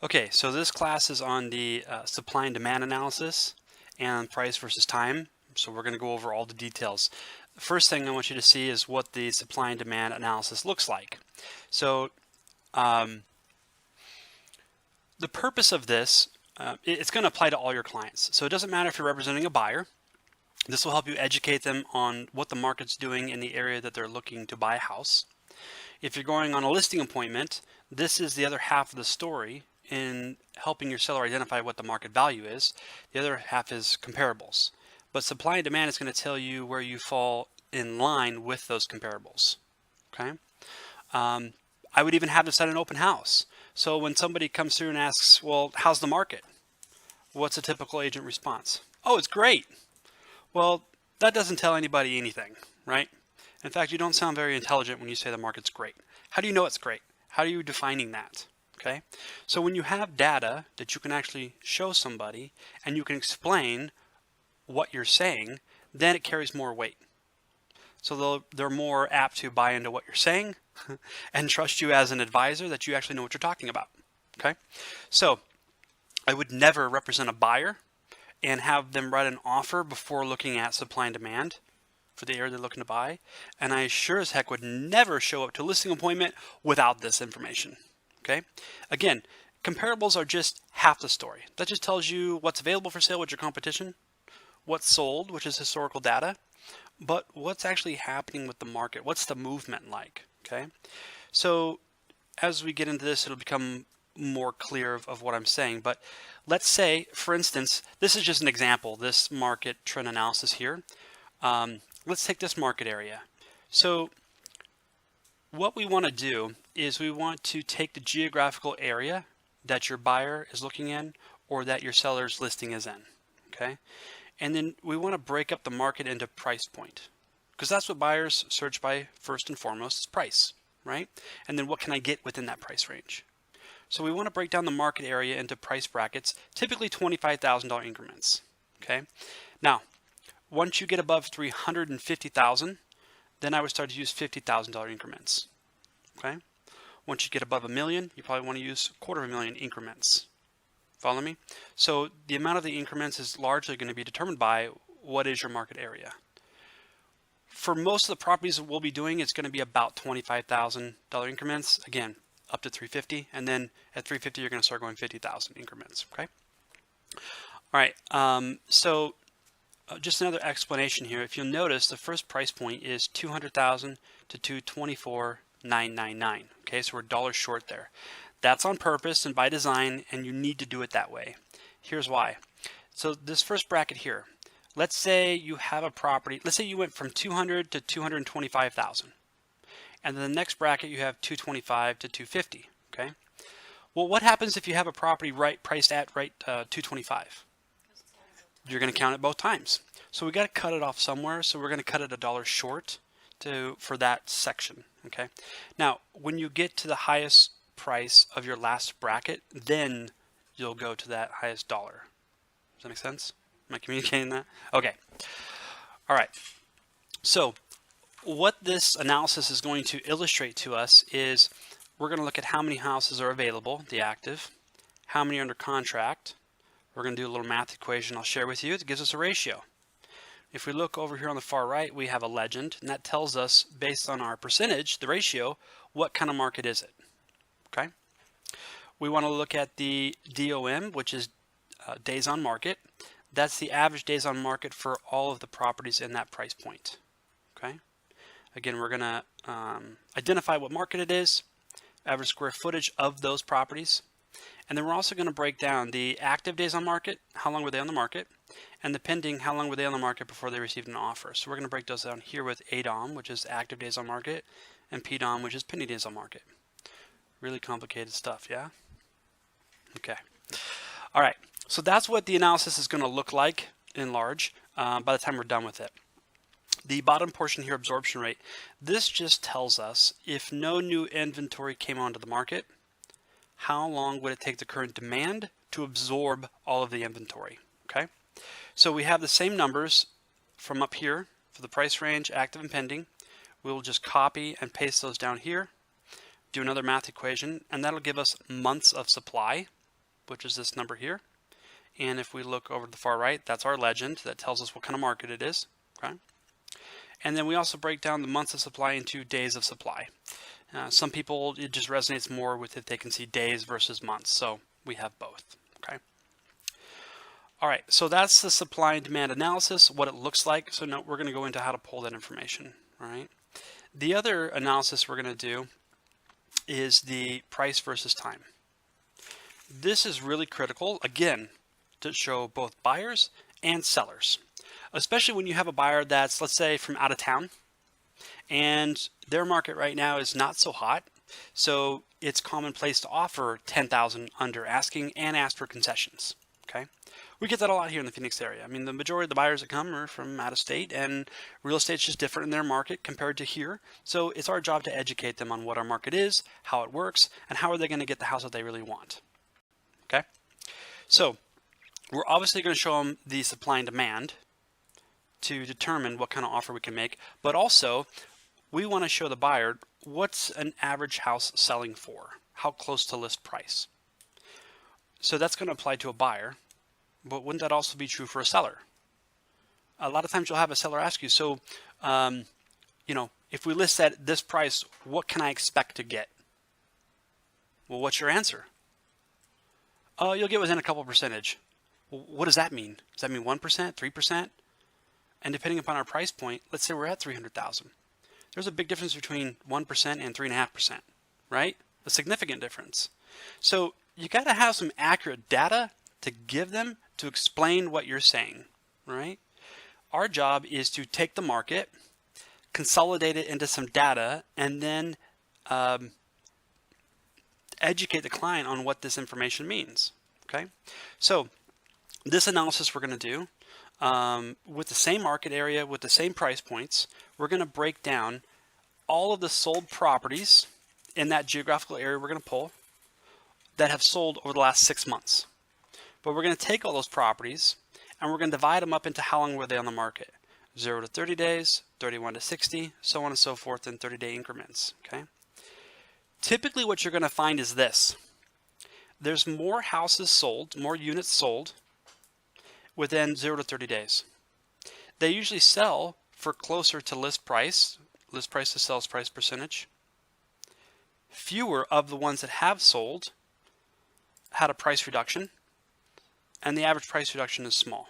Okay, so this class is on the supply and demand analysis and price versus time. So we're going to go over all the details. The first thing I want you to see is what the supply and demand analysis looks like. So the purpose of this, it's going to apply to all your clients. So it doesn't matter if you're representing a buyer. This will help you educate them on what the market's doing in the area that they're looking to buy a house. If you're going on a listing appointment, this is the other half of the story in helping your seller identify what the market value is. The other half is comparables. But supply and demand is going to tell you where you fall in line with those comparables. Okay. I would even have this at an open house. So when somebody comes through and asks, well, how's the market? What's a typical agent response? Oh, it's great. Well, that doesn't tell anybody anything, right? In fact, you don't sound very intelligent when you say the market's great. How do you know it's great? How are you defining that? Okay, so when you have data that you can actually show somebody and you can explain what you're saying, then it carries more weight. So they're more apt to buy into what you're saying and trust you as an advisor that you actually know what you're talking about. Okay, so I would never represent a buyer and have them write an offer before looking at supply and demand for the area they're looking to buy. And I sure as heck would never show up to a listing appointment without this information. Okay. Again, comparables are just half the story. That just tells you what's available for sale with your competition, what's sold, which is historical data, but what's actually happening with the market. What's the movement like? Okay. So as we get into this, it'll become more clear of what I'm saying. But let's say, for instance, this is just an example, this market trend analysis here. Let's take this market area. So what we want to do is we want to take the geographical area that your buyer is looking in or that your seller's listing is in. Okay. And then we want to break up the market into price point, because that's what buyers search by first and foremost, is price, right? And then what can I get within that price range? So we want to break down the market area into price brackets, typically $25,000 increments. Okay. Now, once you get above 350,000, then I would start to use $50,000 increments. Okay. Once you get above $1 million, you probably want to use $250,000 increments. Follow me? So the amount of the increments is largely going to be determined by what is your market area. For most of the properties that we'll be doing, it's going to be about $25,000 increments. Again, up to 350, and then at 350 you're going to start going 50,000 increments. Okay. All right. Just another explanation here. If you'll notice, the first price point is 200,000 to 224,999. Okay, so we're dollars short there. That's on purpose and by design, and you need to do it that way. Here's why. So this first bracket here, let's say you have a property. Let's say you went from 200 to 225,000. And then the next bracket you have 225 to 250. Okay. Well, what happens if you have a property priced at 225? You're going to count it both times. So we got to cut it off somewhere. So we're going to cut it $1 short for that section. Okay. Now, when you get to the highest price of your last bracket, then you'll go to that highest dollar. Does that make sense? Am I communicating that? Okay. All right. So what this analysis is going to illustrate to us is we're going to look at how many houses are available, the active, how many are under contract. We're going to do a little math equation I'll share with you. It gives us a ratio. If we look over here on the far right, we have a legend, and that tells us, based on our percentage, the ratio, what kind of market is it. Okay. We want to look at the DOM, which is days on market. That's the average days on market for all of the properties in that price point. Okay. Again, we're going to identify what market it is, average square footage of those properties, and then we're also going to break down the active days on market, how long were they on the market, and the pending, how long were they on the market before they received an offer. So we're going to break those down here with ADOM, which is active days on market, and PDOM, which is pending days on market. Really complicated stuff, yeah? Okay. All right. So that's what the analysis is going to look like in large by the time we're done with it. The bottom portion here, absorption rate, this just tells us if no new inventory came onto the market, how long would it take the current demand to absorb all of the inventory. Okay. So we have the same numbers from up here for the price range, active and pending. We'll just copy and paste those down here, do another math equation, and that'll give us months of supply which is this number here. And if we look over to the far right, that's our legend that tells us what kind of market it is. Okay. And then we also break down the months of supply into days of supply. Some people, it just resonates more with if they can see days versus months. So we have both. Okay. All right, so that's the supply and demand analysis, what it looks like. So now we're going to go into how to pull that information. All right. The other analysis we're going to do is the price versus time. This is really critical, again, to show both buyers and sellers, especially when you have a buyer that's, let's say, from out of town, and their market right now is not so hot. So it's commonplace to offer 10,000 under asking and ask for concessions. Okay. We get that a lot here in the Phoenix area. I mean, the majority of the buyers that come are from out of state, and real estate's just different in their market compared to here. So it's our job to educate them on what our market is, how it works, and how are they going to get the house that they really want. Okay. So we're obviously going to show them the supply and demand to determine what kind of offer we can make, but also we want to show the buyer what's an average house selling for, how close to list price. So that's going to apply to a buyer, but wouldn't that also be true for a seller? A lot of times you'll have a seller ask you, so, if we list at this price, what can I expect to get? Well, what's your answer? Oh, you'll get within a couple percentage. Well, what does that mean? Does that mean 1%, 3%? And depending upon our price point, let's say we're at 300,000. There's a big difference between 1% and 3.5%, right? A significant difference. So you got to have some accurate data to give them to explain what you're saying, right? Our job is to take the market, consolidate it into some data, and then educate the client on what this information means, okay? So this analysis we're going to do with the same market area, with the same price points, we're going to break down all of the sold properties in that geographical area we're going to pull that have sold over the last 6 months. But we're going to take all those properties and we're going to divide them up into how long were they on the market. 0 to 30 days, 31 to 60, so on and so forth in 30-day increments. Okay. Typically what you're going to find is this. There's more houses sold, more units sold within 0 to 30 days. They usually sell for closer to list price to sales price percentage. Fewer of the ones that have sold had a price reduction, and the average price reduction is small.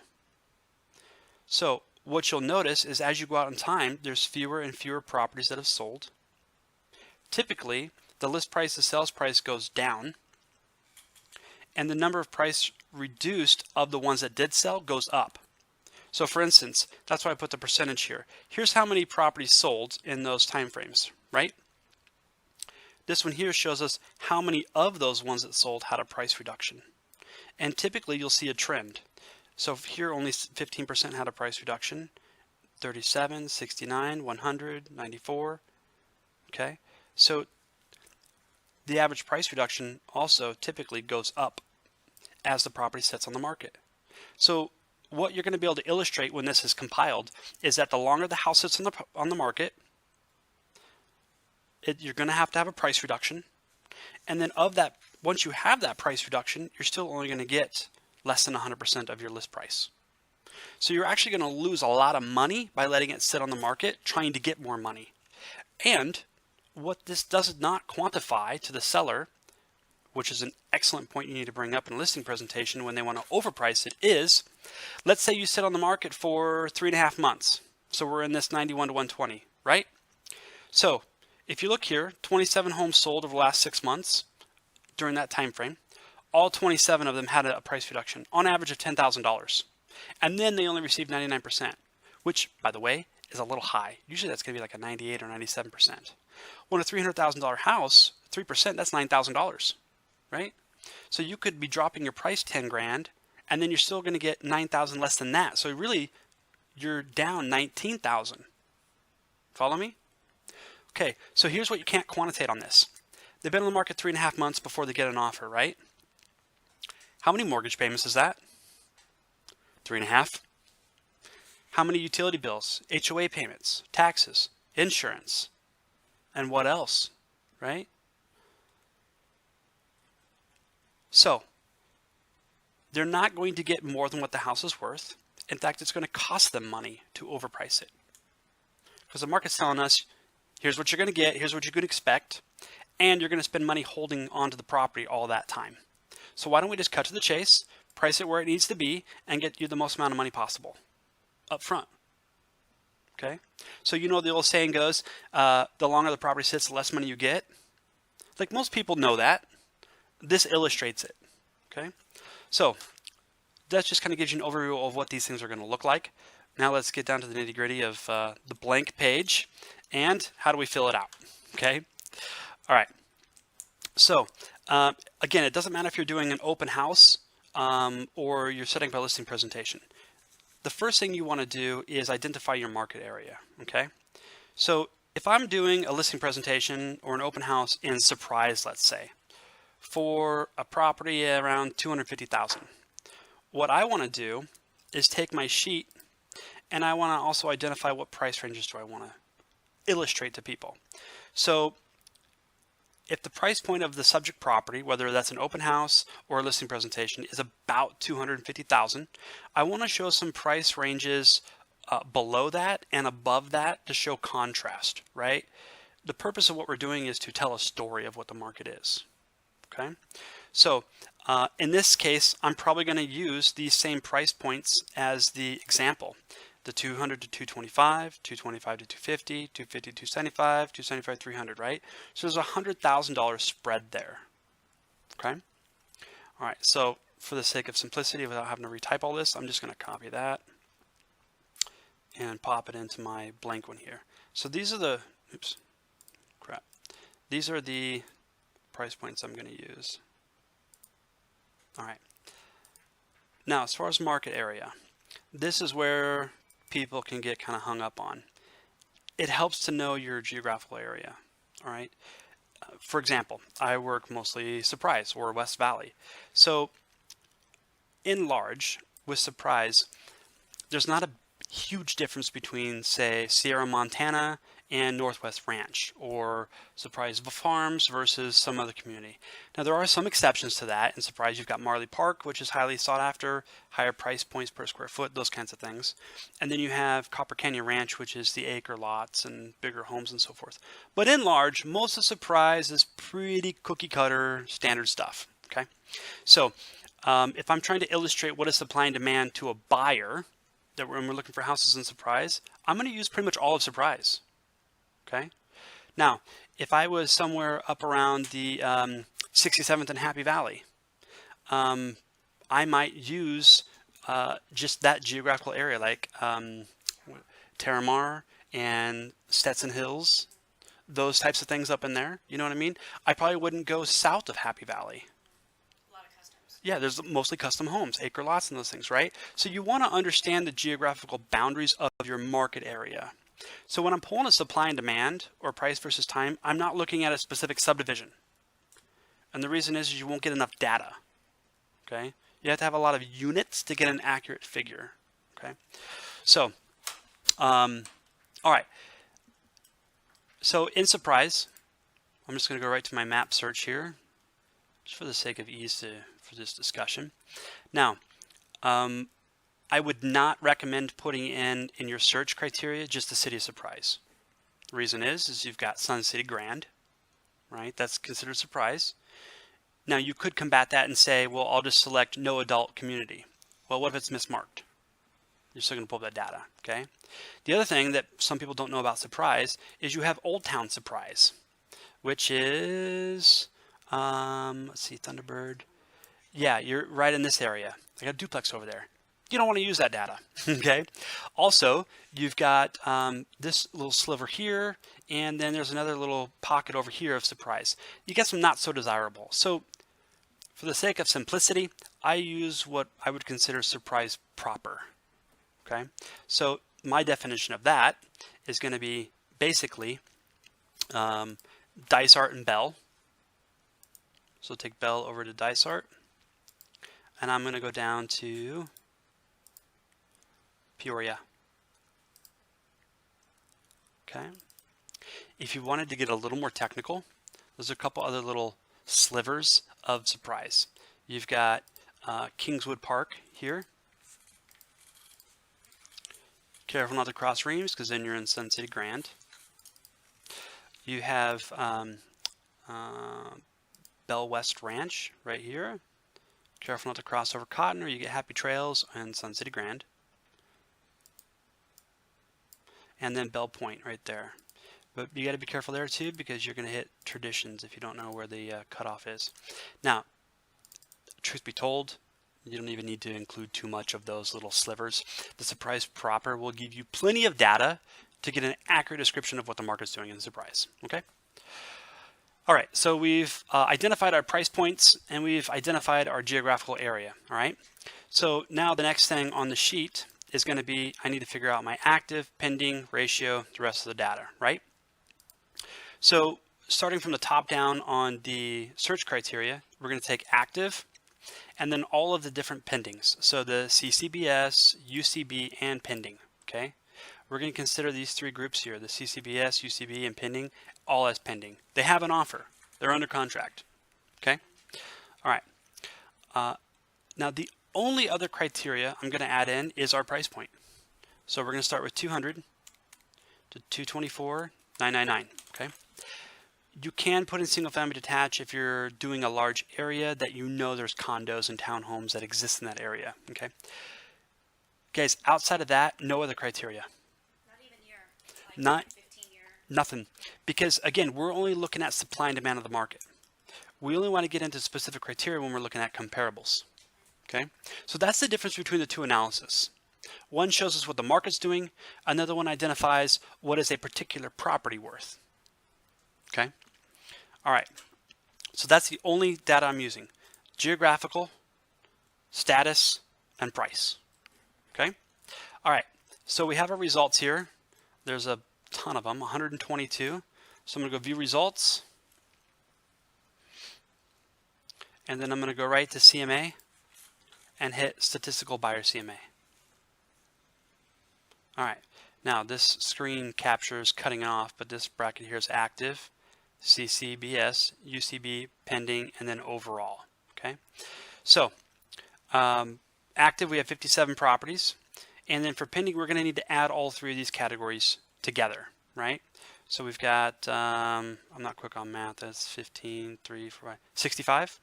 So what you'll notice is as you go out in time, there's fewer and fewer properties that have sold. Typically, the list price to sales price goes down, and the number of price reduced of the ones that did sell goes up. So for instance, that's why I put the percentage here. Here's how many properties sold in those time frames, right? This one here shows us how many of those ones that sold had a price reduction. And typically you'll see a trend. So here only 15% had a price reduction, 37, 69, 100, 94. Okay, so the average price reduction also typically goes up as the property sits on the market. So what you're going to be able to illustrate when this is compiled is that the longer the house sits on the market, you're going to have a price reduction. And then of that, once you have that price reduction, you're still only going to get less than 100% of your list price. So you're actually going to lose a lot of money by letting it sit on the market, trying to get more money. And what this does not quantify to the seller, which is an excellent point you need to bring up in a listing presentation when they want to overprice it, is, let's say you sit on the market for 3.5 months. So we're in this 91 to 120, right? So if you look here, 27 homes sold over the last 6 months during that time frame. All 27 of them had a price reduction, on average of $10,000. And then they only received 99%, which, by the way, is a little high. Usually that's going to be like a 98 or 97%. Well, in a $300,000 house, 3%, that's $9,000, right? So you could be dropping your price 10 grand, and then you're still going to get 9,000 less than that. So really, you're down 19,000. Follow me? Okay, so here's what you can't quantitate on this. They've been on the market 3.5 months before they get an offer, right? How many mortgage payments is that? 3.5. How many utility bills, HOA payments, taxes, insurance, and what else, right? So they're not going to get more than what the house is worth. In fact, it's going to cost them money to overprice it. Because the market's telling us, here's what you're going to get, here's what you could expect, and you're going to spend money holding onto the property all that time. So why don't we just cut to the chase, price it where it needs to be, and get you the most amount of money possible up front. Okay? So you know the old saying goes, the longer the property sits, the less money you get. Like most people know that. This illustrates it. Okay? So that just kind of gives you an overview of what these things are going to look like. Now let's get down to the nitty gritty of the blank page and how do we fill it out. Okay? All right. So again, it doesn't matter if you're doing an open house or you're setting up a listing presentation. The first thing you want to do is identify your market area. Okay? So if I'm doing a listing presentation or an open house in Surprise, let's say, for a property around $250,000, what I want to do is take my sheet and I want to also identify what price ranges do I want to illustrate to people. So if the price point of the subject property, whether that's an open house or a listing presentation, is about $250,000, I want to show some price ranges below that and above that to show contrast, right? The purpose of what we're doing is to tell a story of what the market is. Okay, so in this case, I'm probably going to use these same price points as the example. The 200 to 225, 225 to 250, 250 to 275, 275 to 300, right? So there's a $100,000 spread there. Okay, all right, so for the sake of simplicity, without having to retype all this, I'm just going to copy that and pop it into my blank one here. So these are the, oops, crap. These are the price points I'm going to use. All right. Now, as far as market area, this is where people can get kind of hung up on. It helps to know your geographical area. All right. For example, I work mostly Surprise or West Valley. So in large, with Surprise, there's not a huge difference between, say, Sierra, Montana and Northwest Ranch, or Surprise Farms versus some other community. Now there are some exceptions to that. In Surprise, you've got Marley Park, which is highly sought after, higher price points per square foot, those kinds of things. And then you have Copper Canyon Ranch, which is the acre lots and bigger homes and so forth. But in large, most of Surprise is pretty cookie cutter standard stuff. Okay, so if I'm trying to illustrate what is supply and demand to a buyer, that when we're looking for houses in Surprise, I'm going to use pretty much all of Surprise. Okay. Now, if I was somewhere up around the 67th and Happy Valley, I might use just that geographical area, like Terramar and Stetson Hills, those types of things up in there. You know what I mean? I probably wouldn't go south of Happy Valley. A lot of customs. Yeah, there's mostly custom homes, acre lots and those things, right? So you want to understand the geographical boundaries of your market area. So when I'm pulling a supply and demand or price versus time, I'm not looking at a specific subdivision. And the reason is you won't get enough data. Okay? You have to have a lot of units to get an accurate figure. Okay? So, all right. So in Surprise, I'm just going to go right to my map search here, just for the sake of ease for this discussion. Now, I would not recommend putting in your search criteria just the city of Surprise. The reason is you've got Sun City Grand, right? That's considered Surprise. Now you could combat that and say, well, I'll just select no adult community. Well, what if it's mismarked? You're still going to pull up that data, okay? The other thing that some people don't know about Surprise is you have Old Town Surprise, which is, let's see, Thunderbird. Yeah, you're right in this area. I got a duplex over there. You don't want to use that data, okay? Also, you've got this little sliver here, and then there's another little pocket over here of Surprise. You get some not so desirable. So for the sake of simplicity, I use what I would consider Surprise proper, okay? So my definition of that is going to be basically Dysart and Bell. So take Bell over to Dysart, and I'm going to go down to Peoria. Okay. If you wanted to get a little more technical, there's a couple other little slivers of Surprise. You've got Kingswood Park here. Careful not to cross reams because then you're in Sun City Grand. You have Bell West Ranch right here. Careful not to cross over Cotton or you get Happy Trails and Sun City Grand. And then Bell Point right there. But you got to be careful there too because you're going to hit Traditions if you don't know where the cutoff is. Now, truth be told, you don't even need to include too much of those little slivers. The Surprise proper will give you plenty of data to get an accurate description of what the market's doing in the Surprise. Okay. All right. So we've identified our price points and we've identified our geographical area. All right. So now the next thing on the sheet is going to be I need to figure out my active, pending, ratio, the rest of the data. Right. So starting from the top down on the search criteria, we're going to take active and then all of the different pendings. So the CCBS, UCB, and pending. Okay. We're going to consider these three groups here, the CCBS, UCB, and pending, all as pending. They have an offer. They're under contract. Okay. All right. Now the only other criteria I'm going to add in is our price point. So we're going to start with 200 to 224,999. Okay. You can put in single family detached if you're doing a large area that you know there's condos and townhomes that exist in that area. Okay. Guys, outside of that, no other criteria. Not even year. Like Not 15 year. nothing. Because again, we're only looking at supply and demand of the market. We only want to get into specific criteria when we're looking at comparables. Okay. So that's the difference between the two analyses. One shows us what the market's doing. Another one identifies what is a particular property worth. Okay. All right. So that's the only data I'm using. Geographical, status, and price. Okay. All right. So we have our results here. There's a ton of them, 122. So I'm going to go view results. And then I'm going to go right to CMA and hit statistical buyer CMA. All right. Now this screen captures cutting off, but this bracket here is active. CCBS, UCB, pending, and then overall. Okay, so active, we have 57 properties, and then for pending, we're going to need to add all three of these categories together, right? So we've got, I'm not quick on math, that's 15, 3, 4, 5, 65.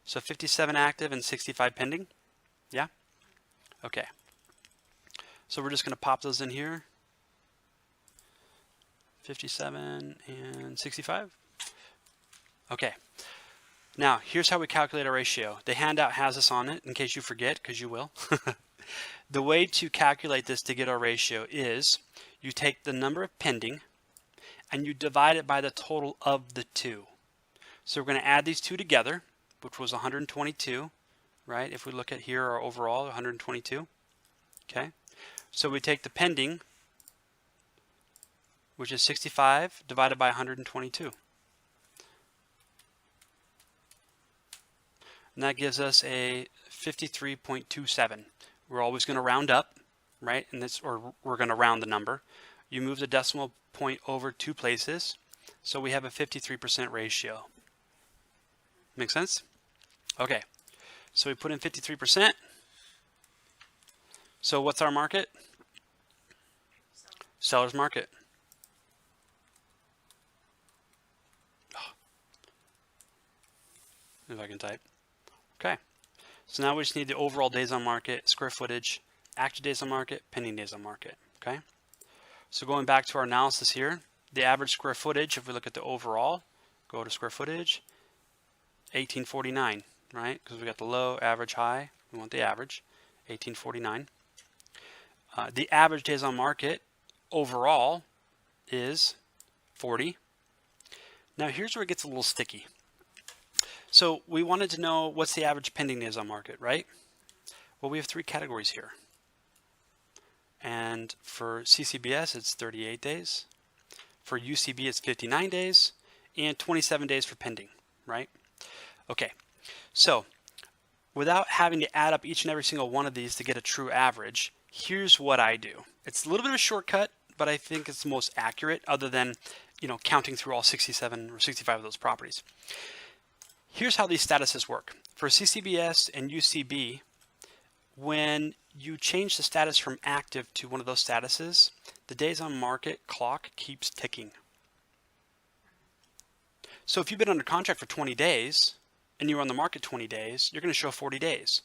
So 57 active and 65 pending. Yeah? Okay. So we're just going to pop those in here. 57 and 65. Okay. Now, here's how we calculate our ratio. The handout has this on it in case you forget, because you will. The way to calculate this to get our ratio is you take the number of pending and you divide it by the total of the two. So we're going to add these two together, which was 122, right? If we look at here, our overall 122. Okay. So we take the pending, which is 65 divided by 122. And that gives us a 53.27. We're always going to round up, right? And this, or we're going to round the number. You move the decimal point over 2 places, so we have a 53% ratio. Make sense? Okay. So we put in 53%. So what's our market? Seller's market. If I can type. Okay. So now we just need the overall days on market, square footage, active days on market, pending days on market. Okay. So going back to our analysis here, the average square footage, if we look at the overall, go to square footage, 1849, right? Because we got the low, average, high. We want the average, 1849. The average days on market overall is 40. Now here's where it gets a little sticky. So we wanted to know what's the average pending days on market, right? Well, we have 3 categories here. And for CCBS, it's 38 days. For UCB, it's 59 days. And 27 days for pending, right? Okay, so without having to add up each and every single one of these to get a true average, here's what I do. It's a little bit of a shortcut, but I think it's the most accurate other than, you know, counting through all 67 or 65 of those properties. Here's how these statuses work. For CCBS and UCB, when you change the status from active to one of those statuses, the days on market clock keeps ticking. So if you've been under contract for 20 days and you were on the market 20 days, you're going to show 40 days.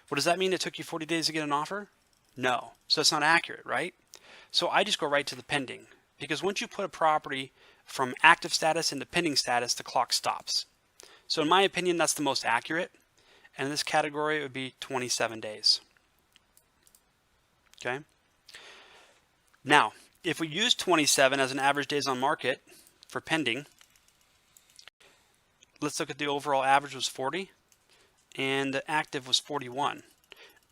Well, does that mean it took you 40 days to get an offer? No. So it's not accurate, right? So I just go right to the pending, because once you put a property from active status into pending status, the clock stops. So in my opinion, that's the most accurate. And in this category, it would be 27 days. Okay. Now, if we use 27 as an average days on market for pending, let's look at the overall average was 40 and the active was 41.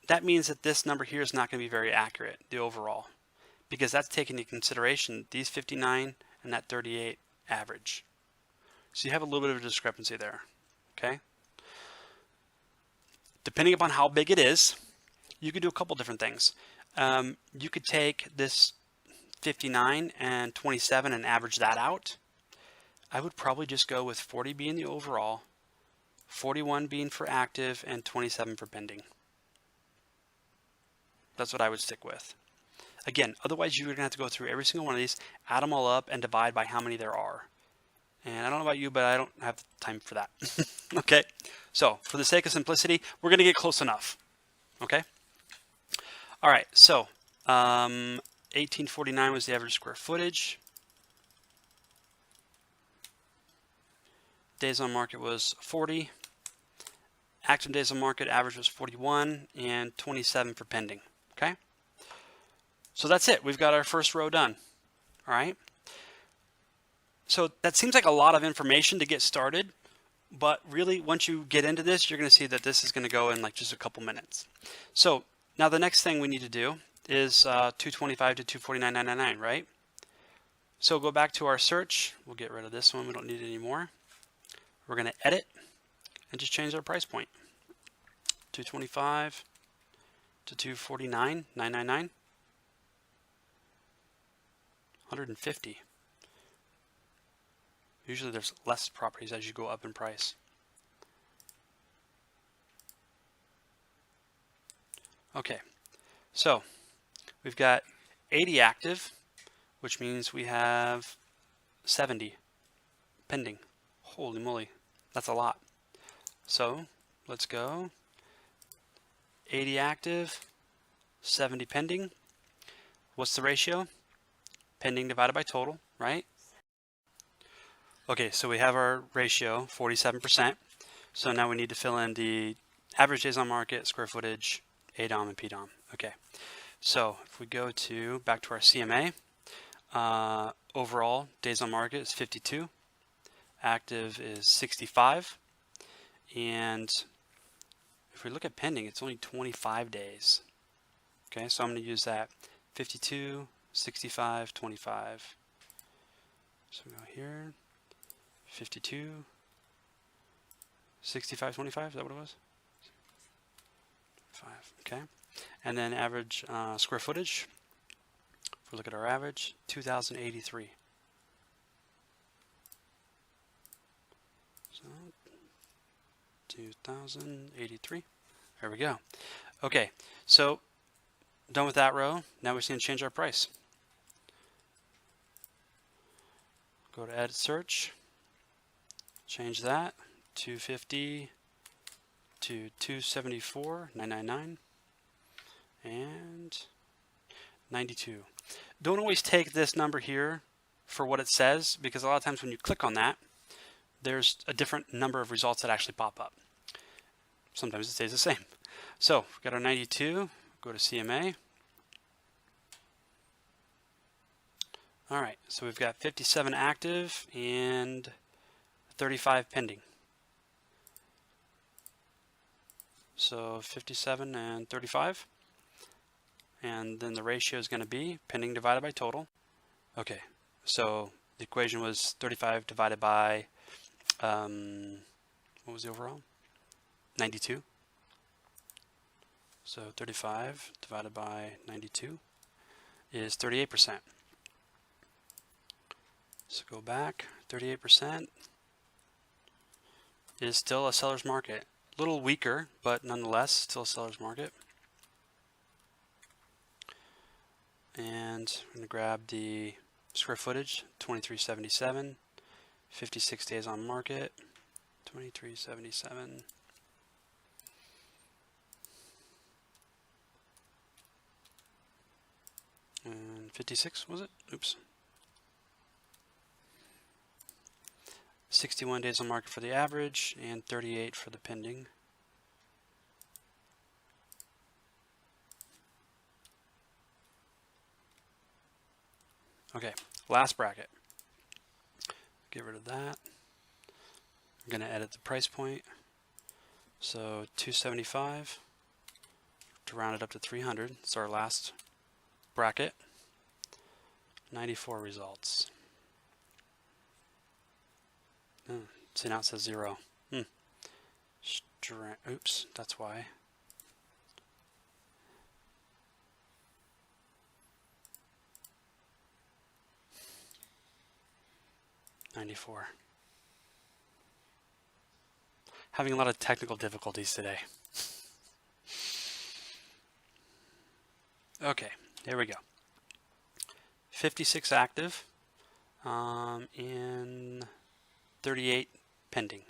That means that this number here is not going to be very accurate, the overall, because that's taking into consideration these 59 and that 38 average. So you have a little bit of a discrepancy there. Okay. Depending upon how big it is, you could do a couple different things. You could take this 59 and 27 and average that out. I would probably just go with 40 being the overall, 41 being for active, and 27 for pending. That's what I would stick with. Again, otherwise you're going to have to go through every single one of these, add them all up, and divide by how many there are. And I don't know about you, but I don't have the time for that. Okay, so for the sake of simplicity, we're going to get close enough. Okay. All right, so 1849 was the average square footage. Days on market was 40. Active days on market average was 41 and 27 for pending. Okay. So that's it. We've got our first row done. All right. So that seems like a lot of information to get started, but really once you get into this, you're going to see that this is going to go in like just a couple minutes. So now the next thing we need to do is 225 to 249.999, right? So go back to our search. We'll get rid of this one. We don't need it anymore. We're going to edit and just change our price point. 225 to 249.999. 150. Usually there's less properties as you go up in price. Okay, so we've got 80 active, which means we have 70 pending. Holy moly, that's a lot. So let's go 80 active, 70 pending. What's the ratio? Pending divided by total, right? Okay, so we have our ratio, 47%. So now we need to fill in the average days on market, square footage, ADOM and PDOM. Okay, so if we go back to our CMA, overall days on market is 52, active is 65, and if we look at pending, it's only 25 days. Okay, so I'm going to use that 52, 65, 25. So we go here. 52, 65, 25, is that what it was? 5, okay. And then average square footage, if we look at our average, 2,083. So, 2,083, there we go. Okay, so done with that row. Now we're just going to change our price. Go to edit search. Change that 250 to 274.999 and 92. Don't always take this number here for what it says, because a lot of times when you click on that, there's a different number of results that actually pop up. Sometimes it stays the same. So we've got our 92, go to CMA. All right, so we've got 57 active and 35 pending. So 57 and 35. And then the ratio is going to be pending divided by total. Okay, so the equation was 35 divided by, what was the overall? 92. So 35 divided by 92 is 38%. So go back, 38%. Is still a seller's market. little weaker, but nonetheless, still a seller's market. And I'm going to grab the square footage, 2377, 56 days on market, 2377. And 56, was it? Oops. 61 days on market for the average and 38 for the pending. Okay, last bracket. Get rid of that. I'm going to edit the price point. So 275 to round it up to 300. It's our last bracket. 94 results. See, now it says 0. Oops, that's why. $94. Having a lot of technical difficulties today. Okay, here we go. 56 active and 38 pending.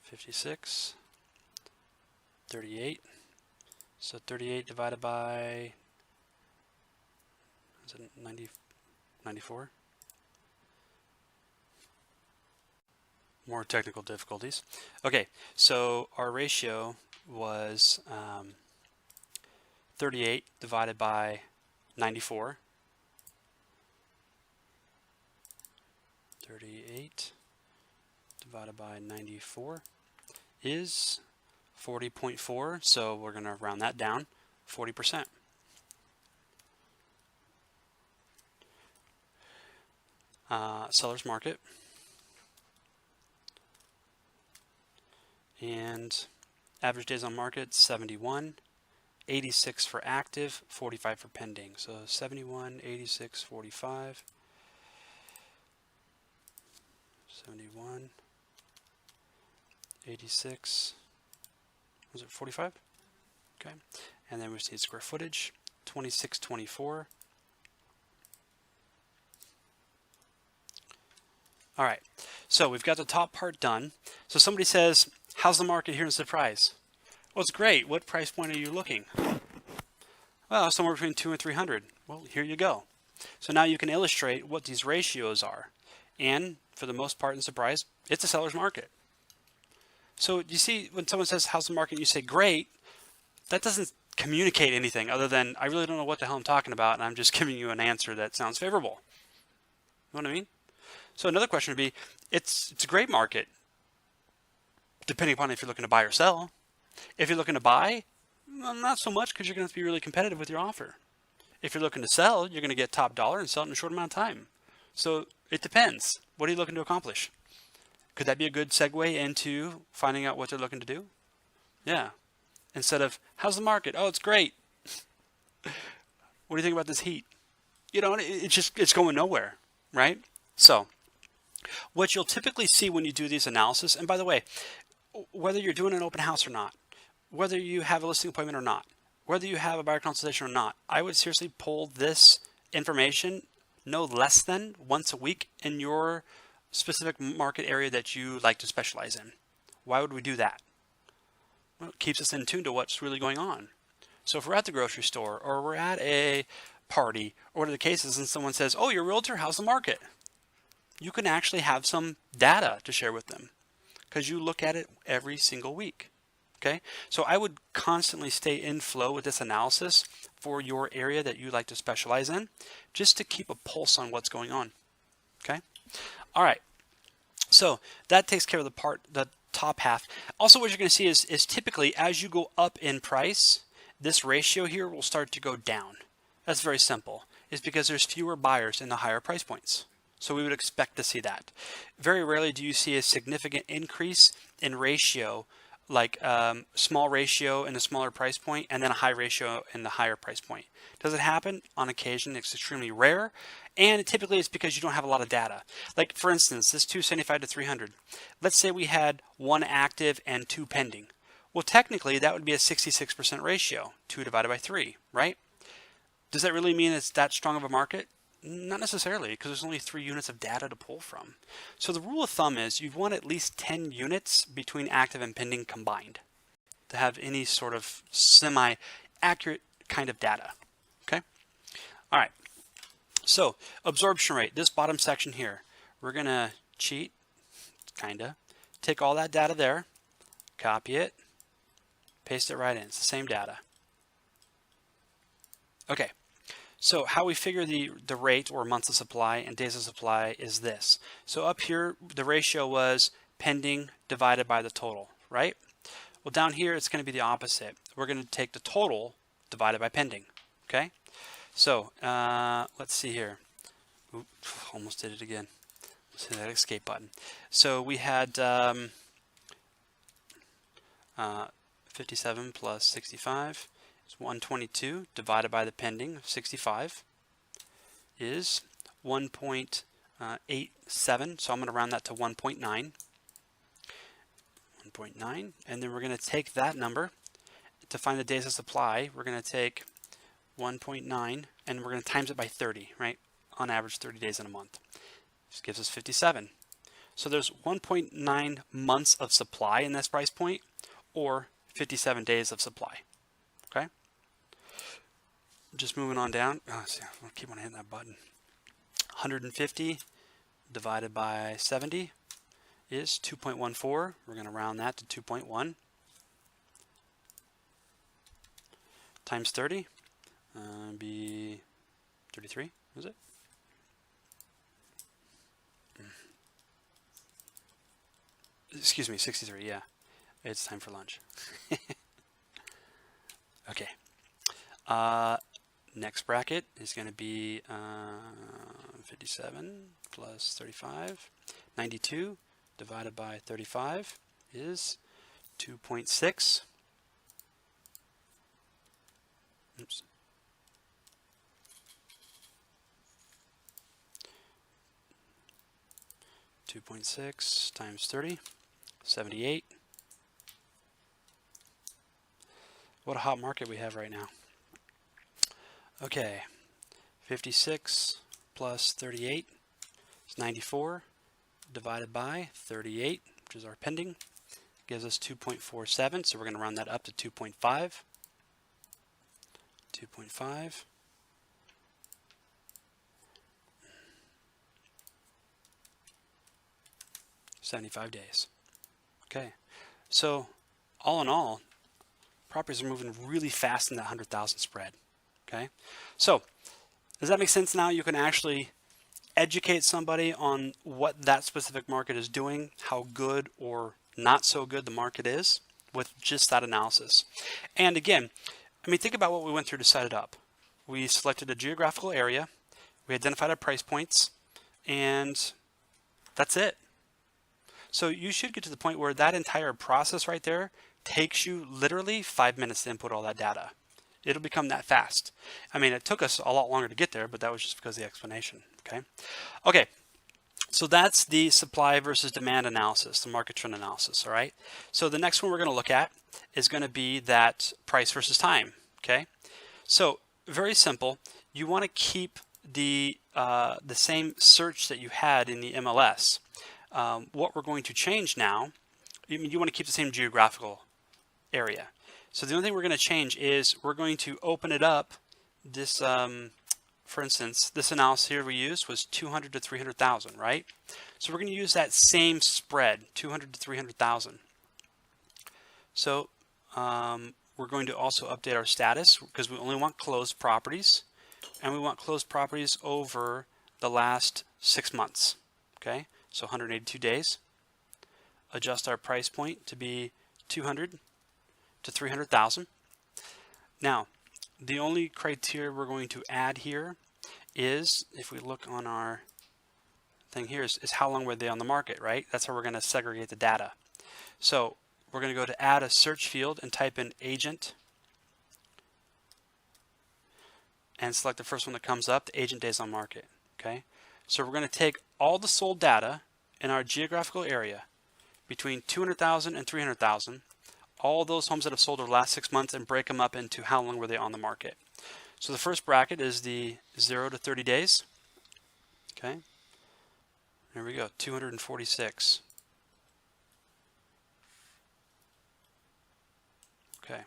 56, 38. So 38 divided by, is it 90, 94? More technical difficulties. Okay, so our ratio was 38 divided by 94. 38 divided by 94 is 40.4, so we're going to round that down, 40%. Seller's market. And average days on market, 71. 86 for active, 45 for pending. So 71, 86, 45. 71, 86, was it 45? Okay, and then we see square footage, 2624. All right, so we've got the top part done. So somebody says, how's the market here in Surprise? Well, it's great. What price point are you looking? Well, somewhere between 200 and 300. Well, here you go. So now you can illustrate what these ratios are. And for the most part in Surprise, it's a seller's market. So you see, when someone says, how's the market, you say, great, that doesn't communicate anything other than, I really don't know what the hell I'm talking about, and I'm just giving you an answer that sounds favorable. You know what I mean? So another question would be, it's a great market, depending upon if you're looking to buy or sell. If you're looking to buy, well, not so much, because you're going to have to be really competitive with your offer. If you're looking to sell, you're going to get top dollar and sell it in a short amount of time. So it depends. What are you looking to accomplish? Could that be a good segue into finding out what they're looking to do? Yeah. Instead of, how's the market? Oh, it's great. What do you think about this heat? You know, it's going nowhere, right? So what you'll typically see when you do these analysis, and by the way, whether you're doing an open house or not, whether you have a listing appointment or not, whether you have a buyer consultation or not, I would seriously pull this information no less than once a week in your specific market area that you like to specialize in. Why would we do that? Well, it keeps us in tune to what's really going on. So if we're at the grocery store or we're at a party or whatever the case is, and someone says, oh, you're a realtor, how's the market? You can actually have some data to share with them because you look at it every single week. Okay, so I would constantly stay in flow with this analysis for your area that you like to specialize in, just to keep a pulse on what's going on. Okay, all right. So that takes care of the top half. Also, what you're going to see is typically as you go up in price, this ratio here will start to go down. That's very simple. It's because there's fewer buyers in the higher price points. So we would expect to see that. Very rarely do you see a significant increase in ratio, like small ratio in a smaller price point and then a high ratio in the higher price point. Does it happen? On occasion. It's extremely rare, And typically it's because you don't have a lot of data. Like for instance, this 275 to 300. Let's say we had 1 active and 2 pending. Well, technically that would be a 66% ratio, 2 divided by 3, right? Does that really mean it's that strong of a market? Not necessarily, because there's only 3 units of data to pull from. So the rule of thumb is you want at least 10 units between active and pending combined to have any sort of semi-accurate kind of data. Okay? All right. So absorption rate, this bottom section here, we're going to cheat, kinda, take all that data there, copy it, paste it right in. It's the same data. Okay. So how we figure the rate or months of supply and days of supply is this. So up here, the ratio was pending divided by the total, right? Well, down here, it's going to be the opposite. We're going to take the total divided by pending, okay? So let's see here. Oop, almost did it again. Let's hit that escape button. So we had 57 plus 65. 122 divided by the pending of 65 is 1.87, so I'm going to round that to 1.9. 1.9, and then we're going to take that number to find the days of supply. We're going to take 1.9 and we're going to times it by 30, right? On average 30 days in a month. This gives us 57. So there's 1.9 months of supply in this price point, or 57 days of supply. Okay? Just moving on down. Oh, see, I keep on hitting that button. 150 divided by 70 is 2.14. We're going to round that to 2.1 times 30. Be 33, is it? Excuse me, 63, yeah. It's time for lunch. Okay. Next bracket is going to be 57 plus 35. 92 divided by 35 is 2.6. Oops. 2.6 times 30, 78. What a hot market we have right now. Okay, 56 plus 38 is 94 divided by 38, which is our pending, gives us 2.47, so we're going to round that up to 2.5. 2.5. 75 days. Okay, so all in all, properties are moving really fast in that 100,000 spread. Okay, so does that make sense now? You can actually educate somebody on what that specific market is doing, how good or not so good the market is with just that analysis. And again, I mean, think about what we went through to set it up. We selected a geographical area, we identified our price points, and that's it. So you should get to the point where that entire process right there takes you literally 5 minutes to input all that data. It'll become that fast. I mean, it took us a lot longer to get there, but that was just because of the explanation. Okay, so that's the supply versus demand analysis, the market trend analysis. All right, so the next one we're going to look at is going to be that price versus time. Okay, so very simple. You want to keep the same search that you had in the MLS. What we're going to change now, you want to keep the same geographical area. So the only thing we're going to change is we're going to open it up. This, for instance, this analysis here we used was 200 to 300,000, right? So we're going to use that same spread, 200 to 300,000. So we're going to also update our status because we only want closed properties, and we want closed properties over the last 6 months. Okay, so 182 days. Adjust our price point to be 200 to 300,000. Now, the only criteria we're going to add here is, if we look on our thing here, is how long were they on the market, right? That's how we're going to segregate the data. So we're going to go to add a search field and type in agent and select the first one that comes up, the agent days on market. Okay, so we're going to take all the sold data in our geographical area between 200,000 and 300,000, all those homes that have sold over the last 6 months, and break them up into how long were they on the market. So the first bracket is the 0 to 30 days. Okay, there we go, 246. Okay,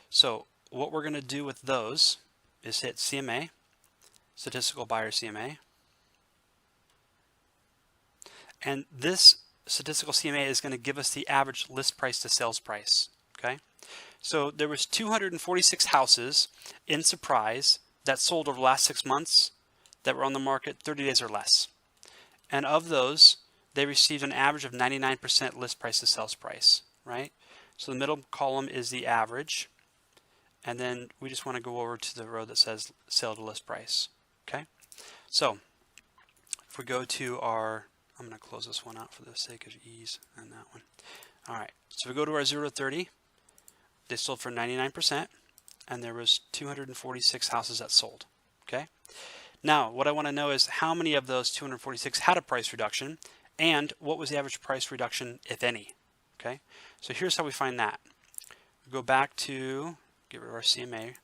so what we're going to do with those is hit CMA, Statistical Buyer CMA. And this statistical CMA is going to give us the average list price to sales price. Okay, so there was 246 houses in Surprise that sold over the last 6 months that were on the market 30 days or less. And of those, they received an average of 99% list price to sales price, right? So the middle column is the average. And then we just want to go over to the row that says sale to list price. Okay, so if we go to our, I'm going to close this one out for the sake of ease, and that one. All right, so we go to our 0 to 30. They sold for 99%, and there was 246 houses that sold. Okay, now what I want to know is how many of those 246 had a price reduction, and what was the average price reduction, if any. Okay, so here's how we find that. We go back to, get rid of our CMA.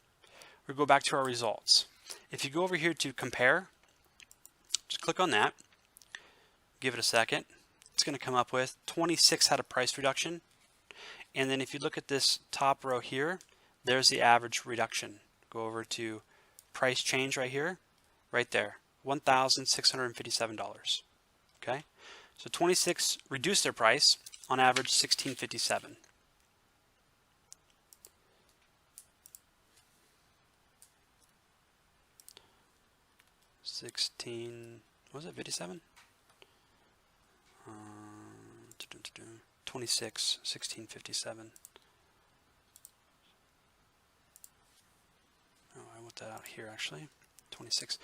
We go back to our results. If you go over here to compare, just click on that. Give it a second. It's going to come up with 26 had a price reduction. And then if you look at this top row here, there's the average reduction. Go over to price change right here, right there, $1,657. Okay, so 26 reduced their price, on average $1,657. Was it 57? 26, 1657. Oh, I want that out here actually. 26.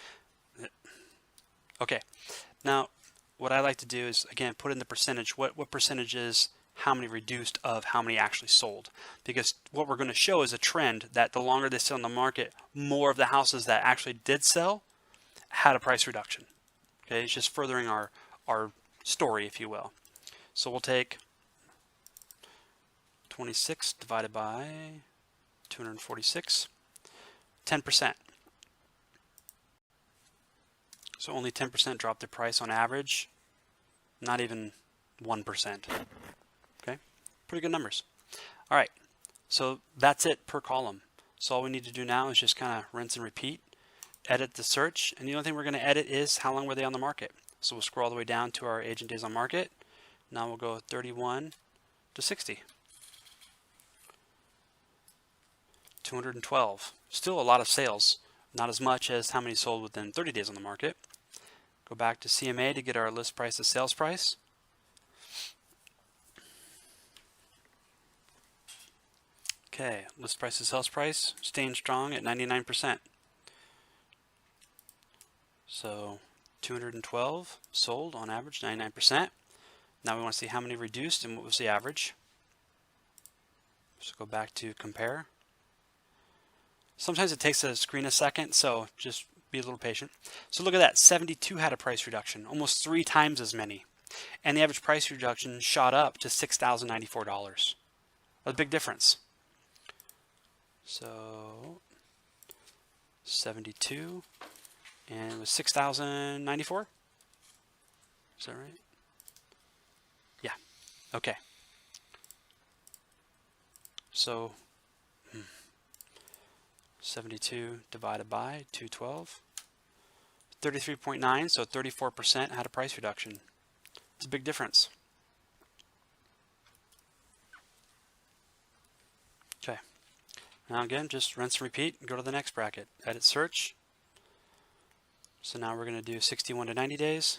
Okay, now what I like to do is, again, put in the percentage. What percentage is how many reduced of how many actually sold? Because what we're going to show is a trend that the longer they sit on the market, more of the houses that actually did sell had a price reduction. Okay, it's just furthering our story, if you will. So we'll take 26 divided by 246, 10%. So only 10% dropped their price on average, not even 1%. Okay, pretty good numbers. All right, so that's it per column. So all we need to do now is just kind of rinse and repeat. Edit the search, and the only thing we're going to edit is how long were they on the market. So we'll scroll all the way down to our agent days on market. Now we'll go 31 to 60. 212. Still a lot of sales, not as much as how many sold within 30 days on the market. Go back to CMA to get our list price to sales price. Okay, list price to sales price staying strong at 99%. So 212 sold on average, 99%. Now we want to see how many reduced and what was the average. Just go back to compare. Sometimes it takes the screen a second, so just be a little patient. So look at that, 72 had a price reduction, almost 3 times as many. And the average price reduction shot up to $6,094. A big difference. So 72. And it was 6,094. Is that right? Yeah. Okay. So 72 divided by 212. 33.9, so 34% had a price reduction. It's a big difference. Okay. Now again, just rinse and repeat. Go to the next bracket. Edit search. So now we're going to do 61 to 90 days.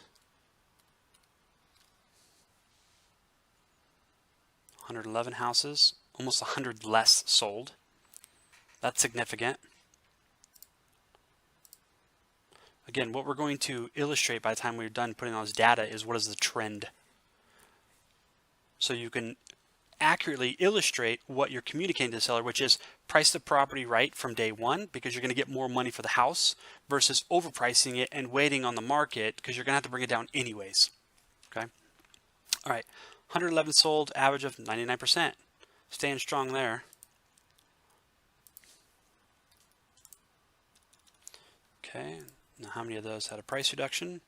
111 houses, almost 100 less sold. That's significant. Again, what we're going to illustrate by the time we're done putting all this data is what is the trend. So you can accurately illustrate what you're communicating to the seller, which is price the property right from day one because you're going to get more money for the house versus overpricing it and waiting on the market because you're going to have to bring it down anyways. Okay. All right. 111 sold, average of 99%. Staying strong there. Okay. Now, how many of those had a price reduction?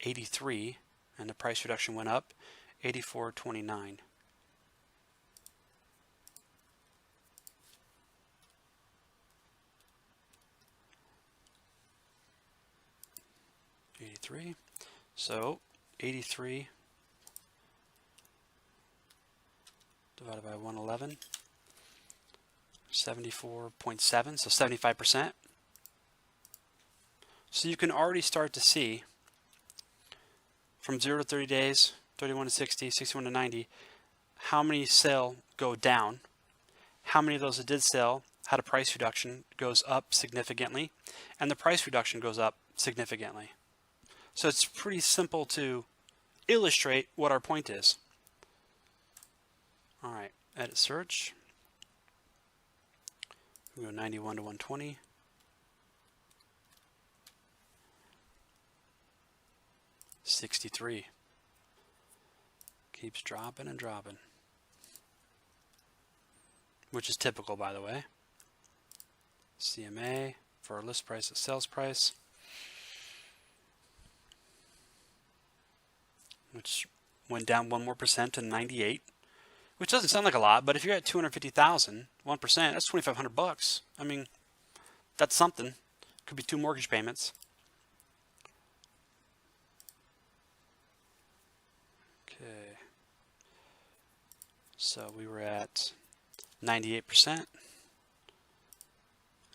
83, and the price reduction went up 84.29. So 83 divided by 111, 74.7, so 75%. So you can already start to see from 0 to 30 days, 31 to 60, 61 to 90, how many sell go down, how many of those that did sell had a price reduction goes up significantly, and the price reduction goes up significantly. So it's pretty simple to illustrate what our point is. All right, edit search. We go 91 to 120. $63. Keeps dropping and dropping, which is typical, by the way. CMA for our list price at sales price, which went down 1 more percent to 98, which doesn't sound like a lot, but if you're at 250,000, 1%, that's $2,500. I mean, that's something. Could be 2 mortgage payments. Okay. So we were at 98%,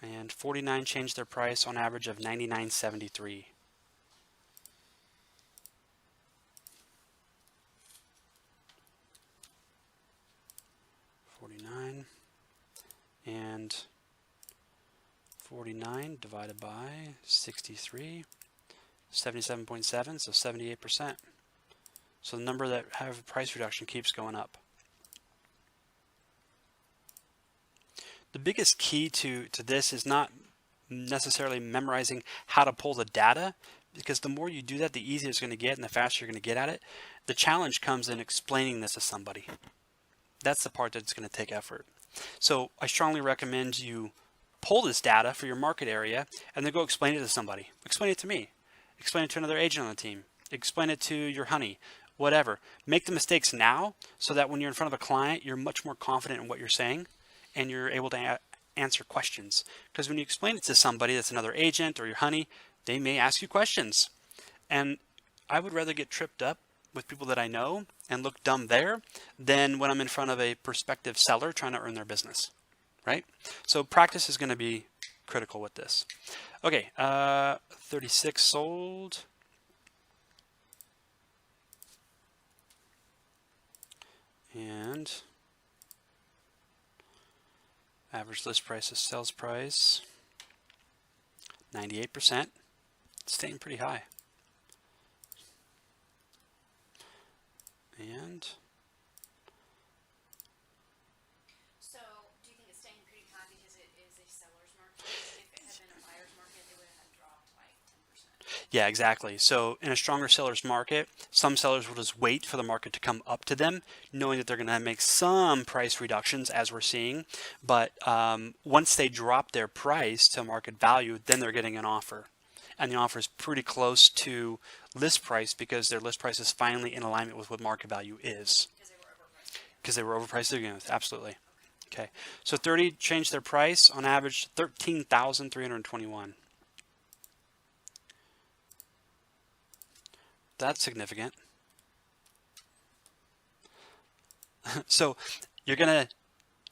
and 49 changed their price on average of $99.73. And 49 divided by 63, 77.7, so 78%. So the number that have a price reduction keeps going up. The biggest key to this is not necessarily memorizing how to pull the data, because the more you do that, the easier it's going to get and the faster you're going to get at it. The challenge comes in explaining this to somebody. That's the part that's going to take effort. So I strongly recommend you pull this data for your market area and then go explain it to somebody. Explain it to me. Explain it to another agent on the team. Explain it to your honey, whatever. Make the mistakes now so that when you're in front of a client, you're much more confident in what you're saying and you're able to answer questions. Because when you explain it to somebody that's another agent or your honey, they may ask you questions. And I would rather get tripped up with people that I know and look dumb there than when I'm in front of a prospective seller trying to earn their business, right? So practice is going to be critical with this. Okay, 36 sold. And average list price is sales price, 98%. It's staying pretty high. And So, do you think it's staying pretty high because it is a seller's market? If it had been a buyer's market, it would have dropped like 10%. yeah, exactly. So in a stronger seller's market, some sellers will just wait for the market to come up to them, knowing that they're going to make some price reductions as we're seeing. But once they drop their price to market value, then they're getting an offer. And the offer is pretty close to list price because their list price is finally in alignment with what market value is. Because they were overpriced. Because they were overpriced to begin with, absolutely. Okay, so 30 changed their price on average 13,321. That's significant. So you're going to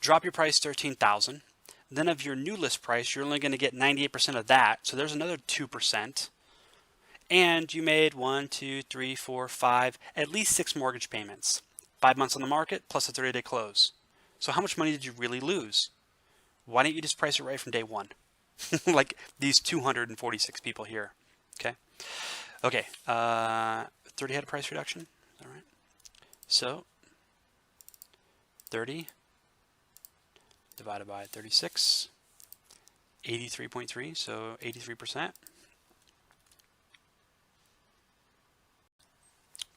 drop your price 13,000. Then of your new list price, you're only going to get 98% of that. So there's another 2%. And you made 1, 2, 3, 4, 5, at least 6 mortgage payments. 5 months on the market plus a 30-day close. So how much money did you really lose? Why didn't you just price it right from day one? Like these 246 people here. Okay. Okay. 30 had a price reduction. Is that right? So 30 divided by 36, 83.3, so 83%.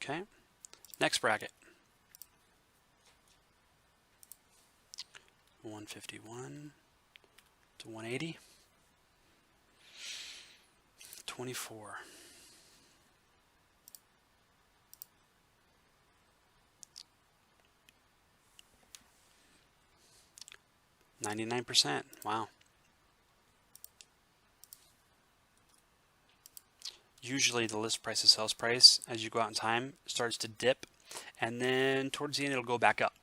Okay, next bracket. 151 to 180, 24. 99%. Wow. Usually the list price to sales price, as you go out in time, starts to dip, and then towards the end it'll go back up.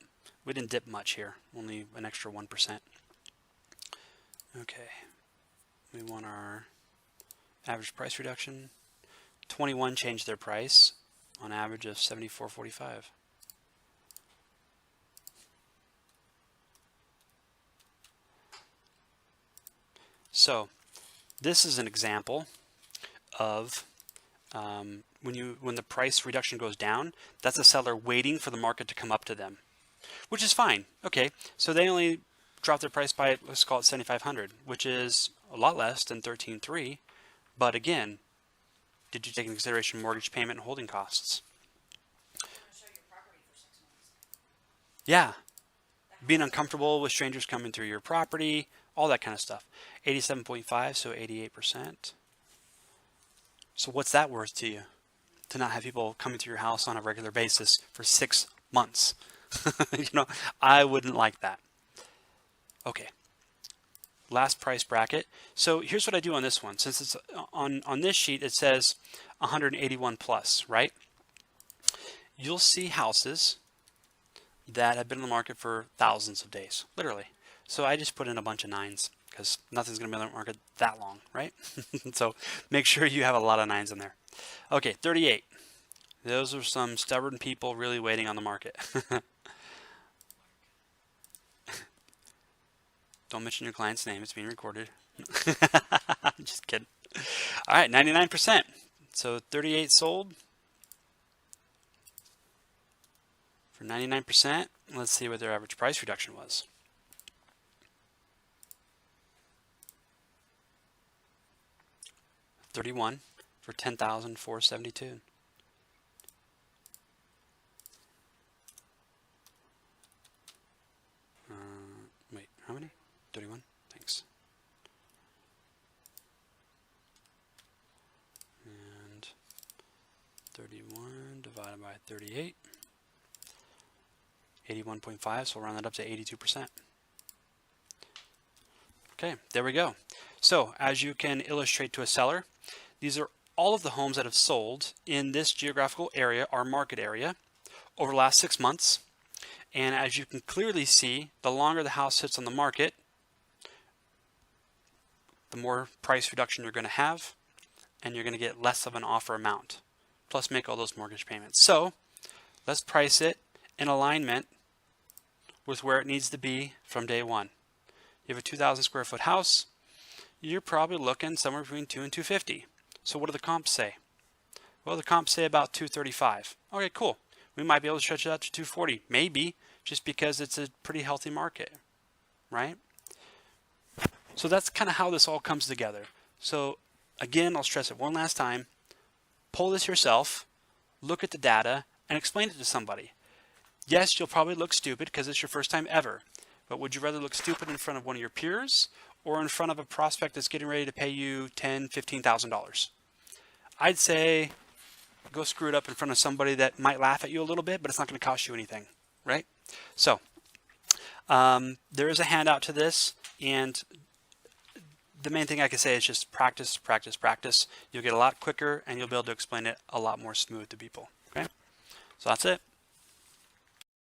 We didn't dip much here, only an extra 1%. Okay, we want our average price reduction. 21 changed their price on average of $74.45. So this is an example of when the price reduction goes down, that's a seller waiting for the market to come up to them, which is fine. Okay, so they only dropped their price by, let's call it $7,500, which is a lot less than $13,300. But again, did you take into consideration mortgage payment and holding costs? Show your property for 6 months. Yeah, being uncomfortable with strangers coming through your property, all that kind of stuff. 87.5, so 88%. So what's that worth to you? To not have people coming through your house on a regular basis for 6 months. You know, I wouldn't like that. Okay. Last price bracket. So here's what I do on this one. Since it's on this sheet, it says 181 plus, right? You'll see houses that have been on the market for thousands of days, literally. So I just put in a bunch of 9s because nothing's going to be on the market that long, right? So make sure you have a lot of 9s in there. Okay, 38. Those are some stubborn people really waiting on the market. Don't mention your client's name. It's being recorded. Just kidding. All right, 99%. So 38 sold for 99%. Let's see what their average price reduction was. $31 for $10,472. Wait, how many? 31. Thanks. And 31 divided by 38. 81.5, so we'll round that up to 82%. Okay, there we go. So as you can illustrate to a seller, these are all of the homes that have sold in this geographical area, our market area, over the last 6 months. And as you can clearly see, the longer the house sits on the market, the more price reduction you're going to have, and you're going to get less of an offer amount, plus make all those mortgage payments. So let's price it in alignment with where it needs to be from day one. You have a 2,000 square foot house, you're probably looking somewhere between 2 and 250. So what do the comps say? Well, the comps say about 235. Okay, cool. We might be able to stretch it out to 240, maybe, just because it's a pretty healthy market, right? So that's kind of how this all comes together. So again, I'll stress it one last time. Pull this yourself, look at the data, and explain it to somebody. Yes, you'll probably look stupid because it's your first time ever, but would you rather look stupid in front of one of your peers or in front of a prospect that's getting ready to pay you $10,000, $15,000? I'd say go screw it up in front of somebody that might laugh at you a little bit, but it's not going to cost you anything, right? So there is a handout to this, and the main thing I can say is just practice, practice, practice. You'll get a lot quicker, and you'll be able to explain it a lot more smooth to people, okay? So that's it.